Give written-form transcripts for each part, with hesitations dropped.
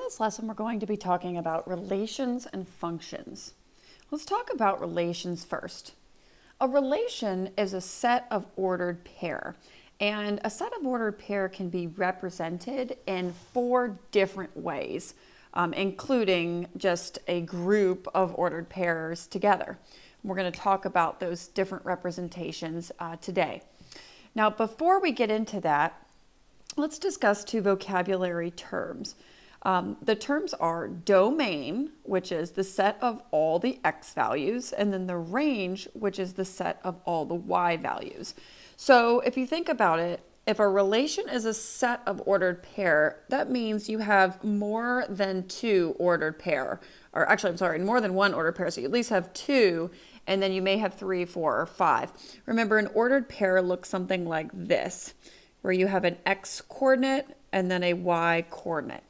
this lesson, we're going to be talking about relations and functions. Let's talk about relations first. A relation is a set of ordered pair, and a set of ordered pair can be represented in 4 different ways, including just a group of ordered pairs together. We're going to talk about those different representations today. Now, before we get into that, let's discuss 2 vocabulary terms. The terms are domain, which is the set of all the x values, and then the range, which is the set of all the y values. So if you think about it, if a relation is a set of ordered pair, that means you have more than 2 ordered pair, or actually, I'm sorry, more than 1 ordered pair. So you at least have 2, and then you may have 3, 4, or 5. Remember, an ordered pair looks something like this, where you have an x coordinate and then a y coordinate.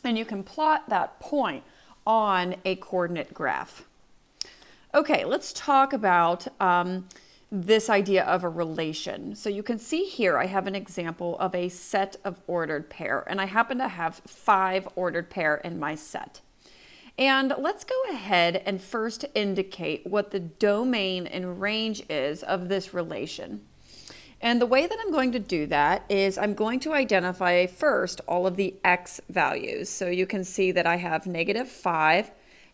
And you can plot that point on a coordinate graph. Okay, let's talk about this idea of a relation. So you can see here I have an example of a set of ordered pair, and I happen to have 5 ordered pair in my set. And let's go ahead and first indicate what the domain and range is of this relation. And the way that I'm going to do that is I'm going to identify first all of the x values. So you can see that I have -5,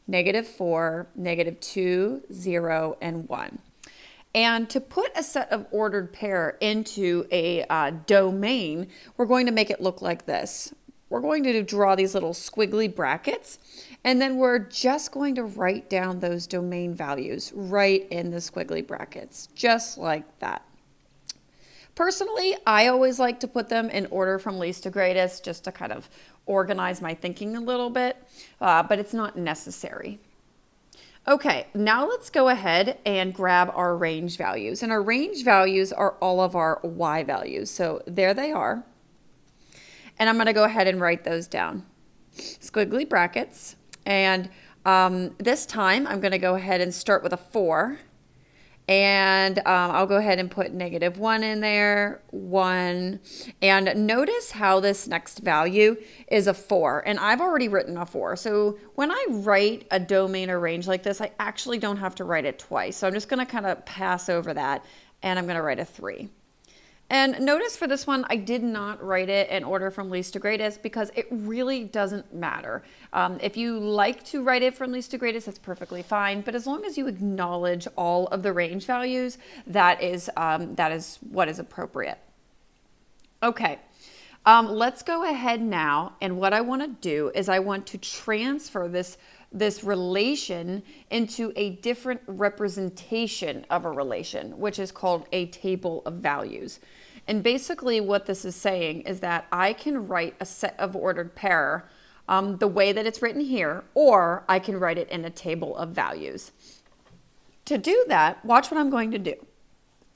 -4, -2, 0, and 1. And to put a set of ordered pair into a domain, we're going to make it look like this. We're going to draw these little squiggly brackets, and then we're just going to write down those domain values right in the squiggly brackets, just like that. Personally, I always like to put them in order from least to greatest just to kind of organize my thinking a little bit, but it's not necessary. Okay, now let's go ahead and grab our range values. And our range values are all of our y values. So there they are. And I'm going to go ahead and write those down. Squiggly brackets. And this time I'm going to go ahead and start with a 4. And I'll go ahead and put -1 in there, 1. And notice how this next value is a 4. And I've already written a 4. So when I write a domain or range like this, I actually don't have to write it twice. So I'm just going to kind of pass over that, and I'm going to write a 3. And notice for this one, I did not write it in order from least to greatest because it really doesn't matter. If you like to write it from least to greatest, that's perfectly fine. But as long as you acknowledge all of the range values, that is what is appropriate. Okay, let's go ahead now. And what I want to do is I want to transfer this relation into a different representation of a relation, which is called a table of values. And basically what this is saying is that I can write a set of ordered pair the way that it's written here, or I can write it in a table of values. To do that, watch what I'm going to do.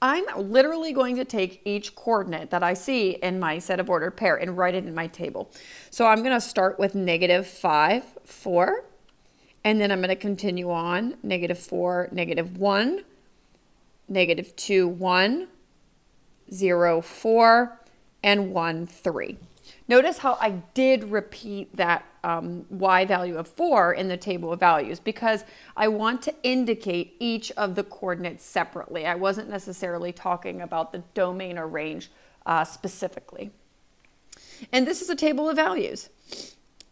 I'm literally going to take each coordinate that I see in my set of ordered pair and write it in my table. So I'm going to start with -5, 4. And then I'm going to continue on, -4, -1, -2, 1, 0, 4, and 1, 3. Notice how I did repeat that y value of 4 in the table of values because I want to indicate each of the coordinates separately. I wasn't necessarily talking about the domain or range specifically. And this is a table of values.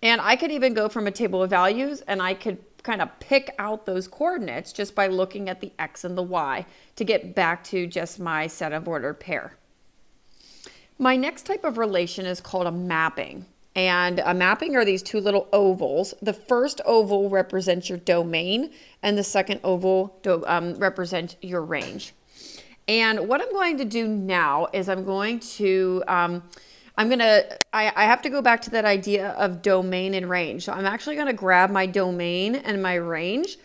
And I could even go from a table of values and I could kind of pick out those coordinates just by looking at the x and the y to get back to just my set of ordered pair. My next type of relation is called a mapping. And a mapping are these 2 little ovals. The first oval represents your domain and the second oval represents your range. And what I'm going to do now is I'm going to I have to go back to that idea of domain and range. So I'm actually going to grab my domain and my range,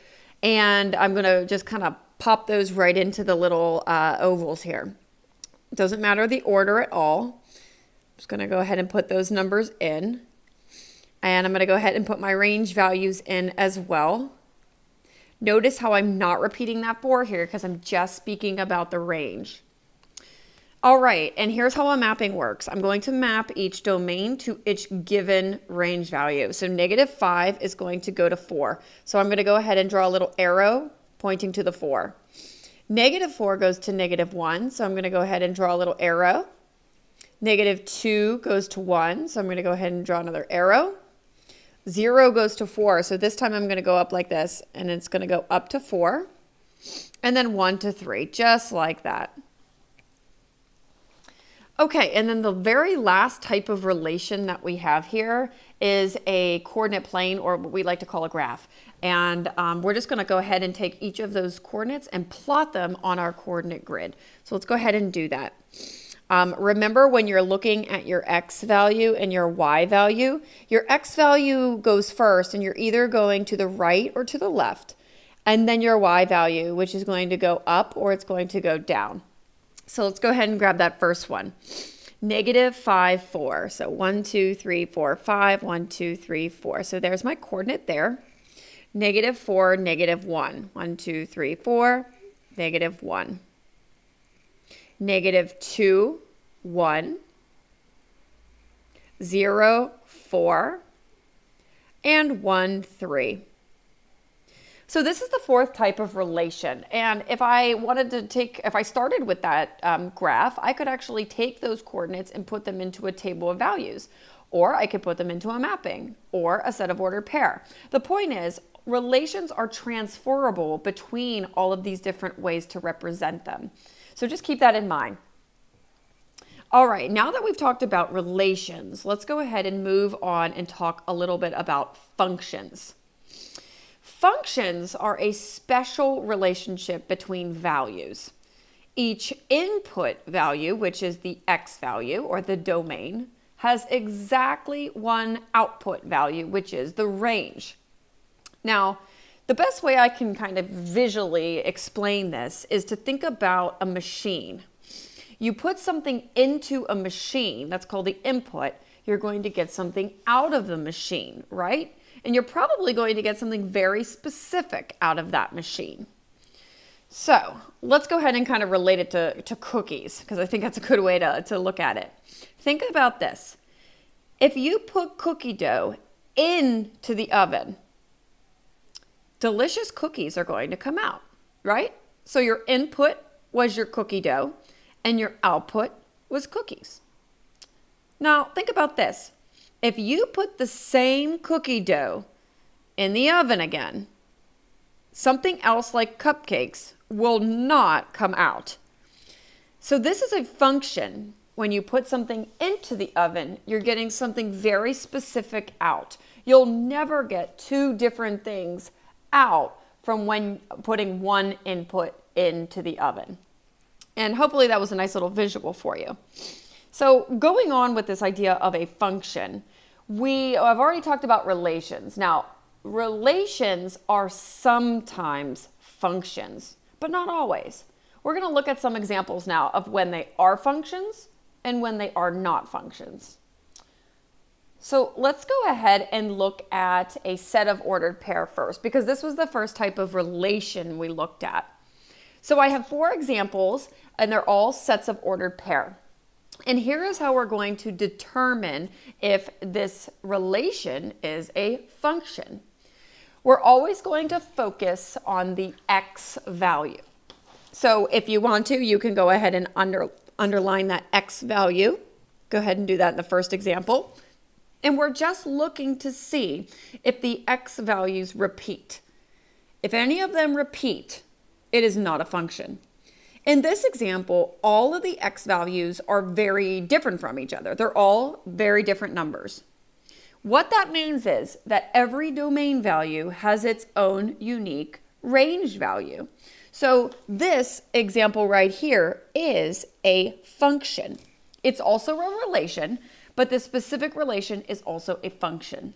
and I'm going to just kind of pop those right into the little ovals here. It doesn't matter the order at all. I'm just going to go ahead and put those numbers in, and I'm going to go ahead and put my range values in as well. Notice how I'm not repeating that 4 here because I'm just speaking about the range. All right, and here's how a mapping works. I'm going to map each domain to each given range value. So -5 is going to go to 4. So I'm going to go ahead and draw a little arrow pointing to the 4. -4 goes to -1, so I'm going to go ahead and draw a little arrow. -2 goes to 1, so I'm going to go ahead and draw another arrow. 0 goes to 4, so this time I'm going to go up like this, and it's going to go up to 4. And then 1 to 3, just like that. Okay, and then the very last type of relation that we have here is a coordinate plane, or what we like to call a graph. And we're just going to go ahead and take each of those coordinates and plot them on our coordinate grid. So let's go ahead and do that. Remember, when you're looking at your x value and your y value, your x value goes first, and you're either going to the right or to the left. And then your y value, which is going to go up or it's going to go down. So let's go ahead and grab that first one. -5, 4. So 1, 2, 3, 4, 5, 1, 2, 3, 4. So there's my coordinate there. -4, -1. 1, 2, 3, 4, -1. -2, 1. 0, 4. And 1, 3. So this is the fourth type of relation. And if I started with that graph, I could actually take those coordinates and put them into a table of values, or I could put them into a mapping or a set of ordered pair. The point is, relations are transferable between all of these different ways to represent them. So just keep that in mind. All right, now that we've talked about relations, let's go ahead and move on and talk a little bit about functions. Functions are a special relationship between values. Each input value, which is the x value or the domain, has exactly one output value, which is the range. Now, the best way I can kind of visually explain this is to think about a machine. You put something into a machine, that's called the input, you're going to get something out of the machine, right? And you're probably going to get something very specific out of that machine. So let's go ahead and kind of relate it to cookies, because I think that's a good way to look at it. Think about this. If you put cookie dough into the oven, delicious cookies are going to come out, right? So your input was your cookie dough, and your output was cookies. Now think about this. If you put the same cookie dough in the oven again, something else like cupcakes will not come out. So this is a function. When you put something into the oven, you're getting something very specific out. You'll never get two different things out from when putting one input into the oven. And hopefully that was a nice little visual for you. So going on with this idea of a function, I've already talked about relations. Now, relations are sometimes functions, but not always. We're going to look at some examples now of when they are functions and when they are not functions. So let's go ahead and look at a set of ordered pair first, because this was the first type of relation we looked at. So I have 4 examples, and they're all sets of ordered pair. And here is how we're going to determine if this relation is a function. We're always going to focus on the x value. So if you want to, you can go ahead and underline that x value. Go ahead and do that in the first example. And we're just looking to see if the x values repeat. If any of them repeat, it is not a function. In this example, all of the x values are very different from each other. They're all very different numbers. What that means is that every domain value has its own unique range value. So this example right here is a function. It's also a relation, but the specific relation is also a function.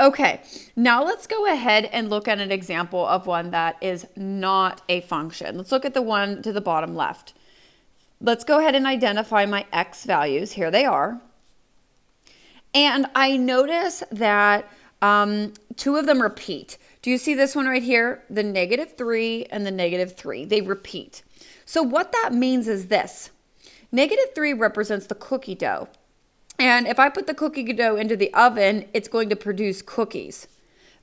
Okay, now let's go ahead and look at an example of one that is not a function. Let's look at the one to the bottom left. Let's go ahead and identify my x values. Here they are. And I notice that 2 of them repeat. Do you see this one right here? The -3 and the -3. They repeat. So what that means is this. -3 represents the cookie dough. And if I put the cookie dough into the oven, it's going to produce cookies.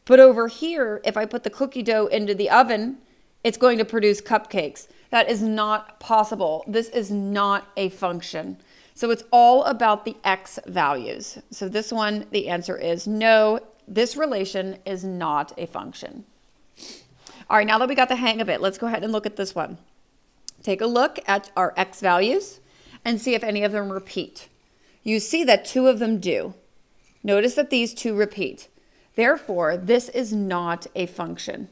But over here, if I put the cookie dough into the oven, it's going to produce cupcakes. That is not possible. This is not a function. So it's all about the x values. So this one, the answer is no, this relation is not a function. All right, now that we got the hang of it, let's go ahead and look at this one. Take a look at our x values and see if any of them repeat. You see that 2 of them do. Notice that these 2 repeat. Therefore, this is not a function.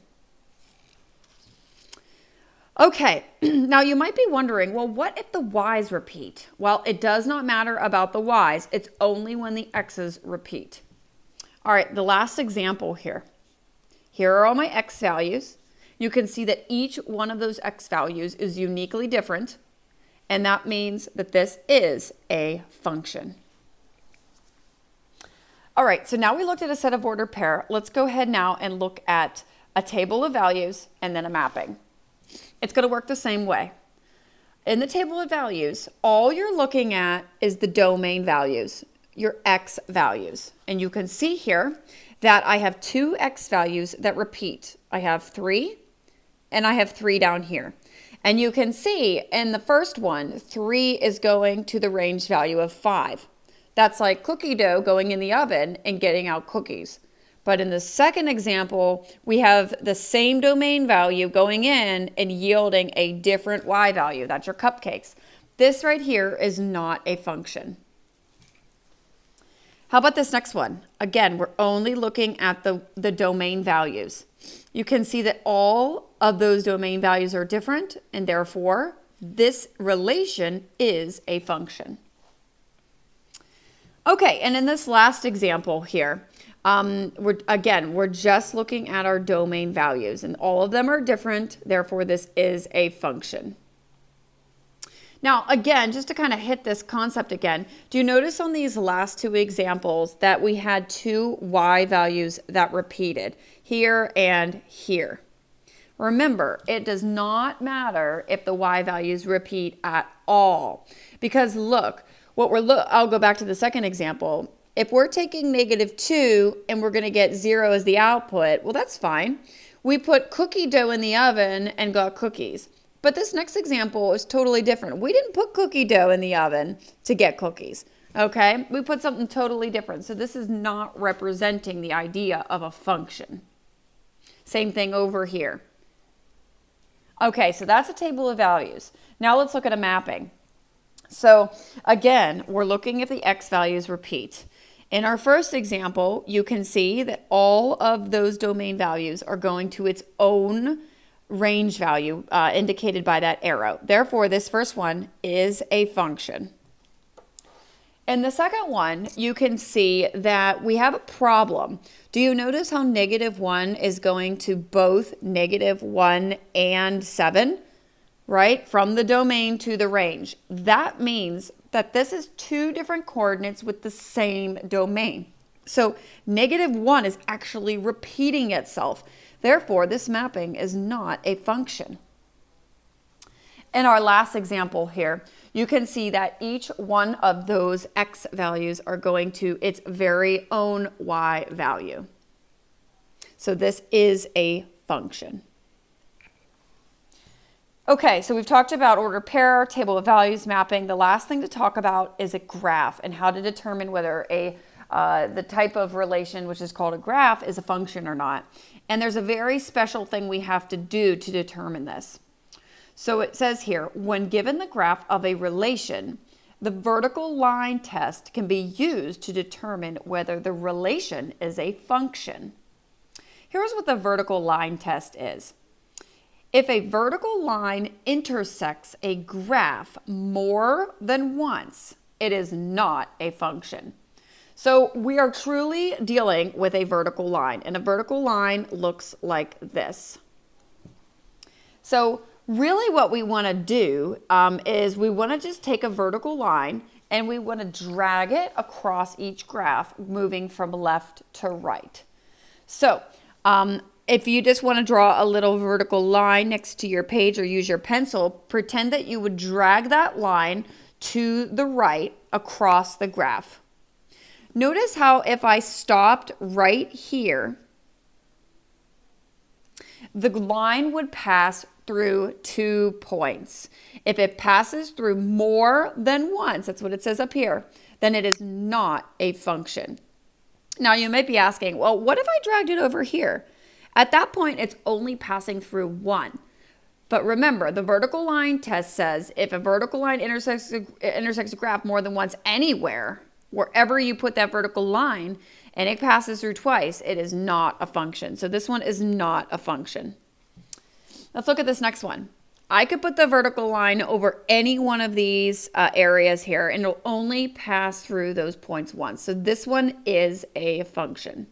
Okay, now you might be wondering, well, what if the y's repeat? Well, it does not matter about the y's. It's only when the x's repeat. All right, the last example here. Here are all my x values. You can see that each one of those x values is uniquely different, and that means that this is a function. All right, so now we looked at a set of ordered pair. Let's go ahead now and look at a table of values and then a mapping. It's going to work the same way. In the table of values, all you're looking at is the domain values, your x values. And you can see here that I have 2 x values that repeat. I have 3 and I have 3 down here. And you can see in the first one, 3 is going to the range value of 5. That's like cookie dough going in the oven and getting out cookies. But in the second example, we have the same domain value going in and yielding a different y value. That's your cupcakes. This right here is not a function. How about this next one? Again, we're only looking at the domain values. You can see that all of those domain values are different, and therefore this relation is a function. Okay, and in this last example here, we're just looking at our domain values, and all of them are different, therefore this is a function. Now, again, just to kind of hit this concept again, do you notice on these last 2 examples that we had 2 y values that repeated here and here? Remember, it does not matter if the y values repeat at all, because look, I'll go back to the second example. If we're taking -2 and we're going to get 0 as the output, well, that's fine. We put cookie dough in the oven and got cookies. But this next example is totally different. We didn't put cookie dough in the oven to get cookies, okay? We put something totally different. So this is not representing the idea of a function. Same thing over here. Okay, so that's a table of values. Now let's look at a mapping. So again, we're looking if the x values repeat. In our first example, you can see that all of those domain values are going to its own range value indicated by that arrow. Therefore, this first one is a function. In the second one, you can see that we have a problem. Do you notice how -1 is going to both -1 and 7, right? From the domain to the range. That means that this is 2 different coordinates with the same domain. So -1 is actually repeating itself. Therefore, this mapping is not a function. In our last example here, you can see that each one of those x values are going to its very own y value. So this is a function. Okay, so we've talked about ordered pair, table of values, mapping. The last thing to talk about is a graph and how to determine whether the type of relation, which is called a graph, is a function or not. And there's a very special thing we have to do to determine this. So it says here, when given the graph of a relation, the vertical line test can be used to determine whether the relation is a function. Here's what the vertical line test is. If a vertical line intersects a graph more than once, it is not a function. So we are truly dealing with a vertical line, and a vertical line looks like this. So really what we want to do is we want to just take a vertical line and we want to drag it across each graph, moving from left to right. So if you just want to draw a little vertical line next to your page or use your pencil, pretend that you would drag that line to the right across the graph. Notice how if I stopped right here, the line would pass through 2 points. If it passes through more than once, that's what it says up here, then it is not a function. Now you might be asking, well, what if I dragged it over here? At that point, it's only passing through 1. But remember, the vertical line test says if a vertical line intersects a graph more than once anywhere, wherever you put that vertical line, and it passes through twice, it is not a function. So this one is not a function. Let's look at this next one. I could put the vertical line over any one of these areas here, and it'll only pass through those points once. So this one is a function.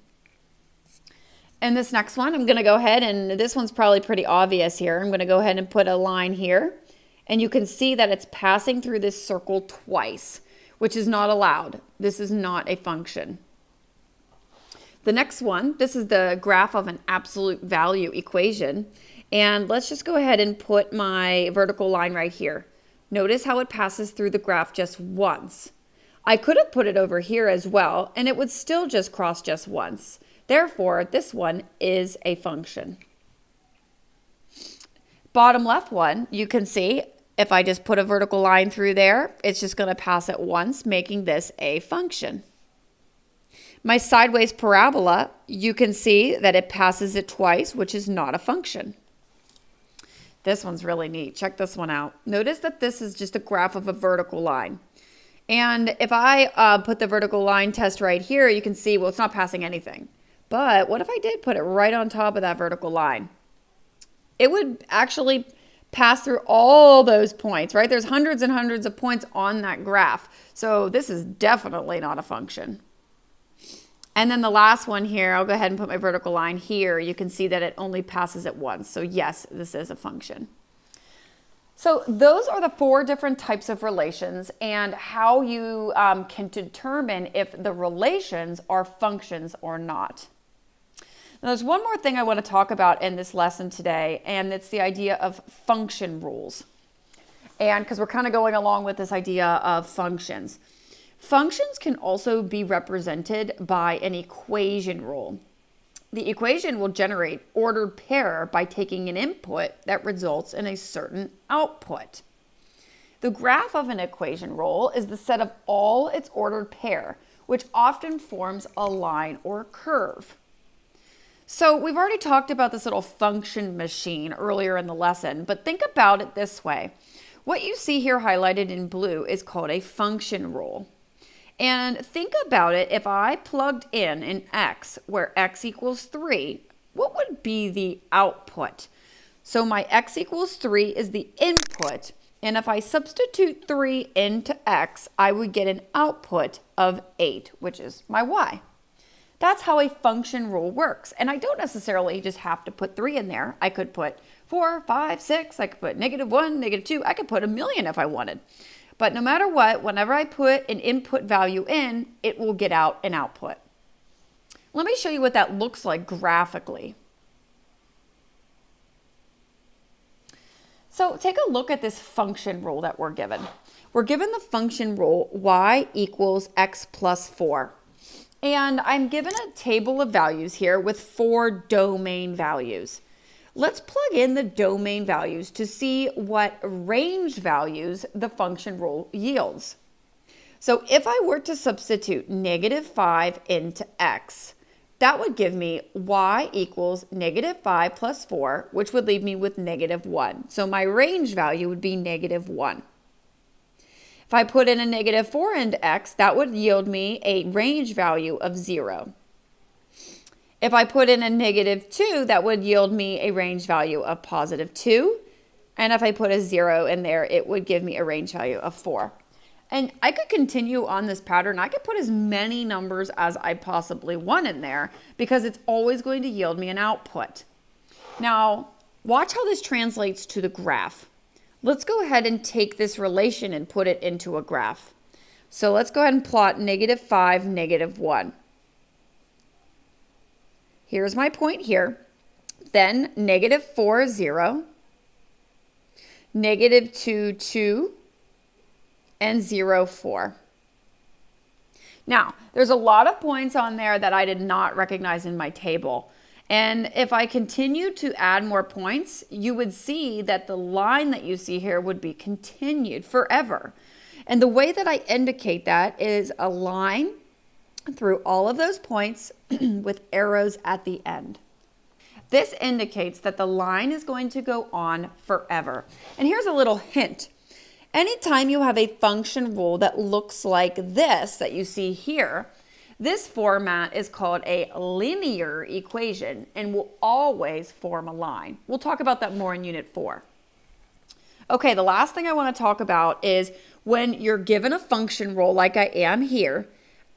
And this next one, I'm going to go ahead, and this one's probably pretty obvious here. I'm going to go ahead and put a line here, and you can see that it's passing through this circle twice, which is not allowed. This is not a function. The next one, this is the graph of an absolute value equation. And let's just go ahead and put my vertical line right here. Notice how it passes through the graph just once. I could have put it over here as well, and it would still just cross just once. Therefore, this one is a function. Bottom left one, you can see if I just put a vertical line through there, it's just going to pass it once, making this a function. My sideways parabola, you can see that it passes it twice, which is not a function. This one's really neat. Check this one out. Notice that this is just a graph of a vertical line. And if I put the vertical line test right here, you can see, well, it's not passing anything. But what if I did put it right on top of that vertical line? It would actually pass through all those points, right? There's hundreds and hundreds of points on that graph. So this is definitely not a function. And then the last one here, I'll go ahead and put my vertical line here. You can see that it only passes it once. So yes, this is a function. So those are the 4 different types of relations and how you can determine if the relations are functions or not. Now, there's one more thing I want to talk about in this lesson today, and it's the idea of function rules. And because we're kind of going along with this idea of functions. Functions can also be represented by an equation rule. The equation will generate ordered pair by taking an input that results in a certain output. The graph of an equation rule is the set of all its ordered pair, which often forms a line or curve. So we've already talked about this little function machine earlier in the lesson, but think about it this way. What you see here highlighted in blue is called a function rule. And think about it, if I plugged in an x where x equals 3, what would be the output? So my x equals 3 is the input, and if I substitute 3 into x, I would get an output of 8, which is my y. That's how a function rule works. And I don't necessarily just have to put 3 in there. I could put 4, 5, 6, I could put -1, -2, I could put a million if I wanted. But no matter what, whenever I put an input value in, it will get out an output. Let me show you what that looks like graphically. So take a look at this function rule that we're given. We're given the function rule y equals x plus 4. And I'm given a table of values here with 4 domain values. Let's plug in the domain values to see what range values the function rule yields. So if I were to substitute -5 into x, that would give me y equals -5 plus 4, which would leave me with -1. So my range value would be -1. If I put in a -4 into x, that would yield me a range value of 0. If I put in a -2, that would yield me a range value of +2. And if I put a 0 in there, it would give me a range value of 4. And I could continue on this pattern. I could put as many numbers as I possibly want in there because it's always going to yield me an output. Now, watch how this translates to the graph. Let's go ahead and take this relation and put it into a graph. So let's go ahead and plot -5, -1. Here's my point here. Then -4, 0, -2, 2, and 0, 4. Now, there's a lot of points on there that I did not recognize in my table. And if I continue to add more points, you would see that the line that you see here would be continued forever. And the way that I indicate that is a line through all of those points with arrows at the end. This indicates that the line is going to go on forever. And here's a little hint. Anytime you have a function rule that looks like this that you see here, this format is called a linear equation and will always form a line. We'll talk about that more in Unit 4. Okay, the last thing I want to talk about is when you're given a function rule like I am here,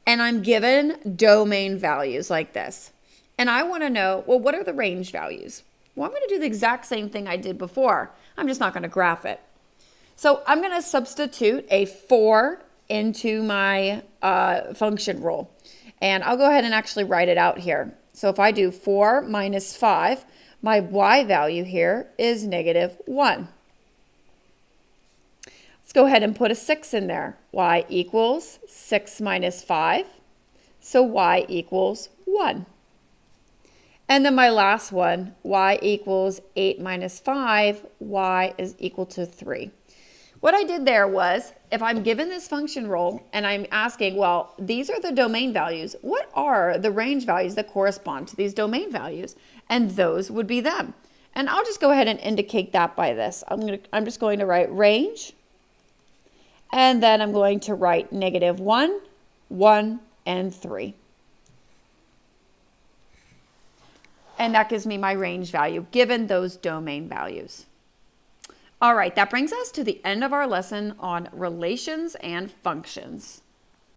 and I'm given domain values like this. And I want to know, well, what are the range values? Well, I'm going to do the exact same thing I did before. I'm just not going to graph it. So I'm going to substitute a 4 into my function rule. And I'll go ahead and actually write it out here. So if I do 4 minus 5, my y value here is -1. Let's go ahead and put a 6 in there. Y equals 6 minus 5. So y equals 1. And then my last one, y equals 8 minus 5, y is equal to 3. What I did there was, if I'm given this function rule and I'm asking, well, these are the domain values, what are the range values that correspond to these domain values? And those would be them. And I'll just go ahead and indicate that by this. I'm just going to write range, and then I'm going to write -1, 1, and 3. And that gives me my range value given those domain values. All right, that brings us to the end of our lesson on relations and functions.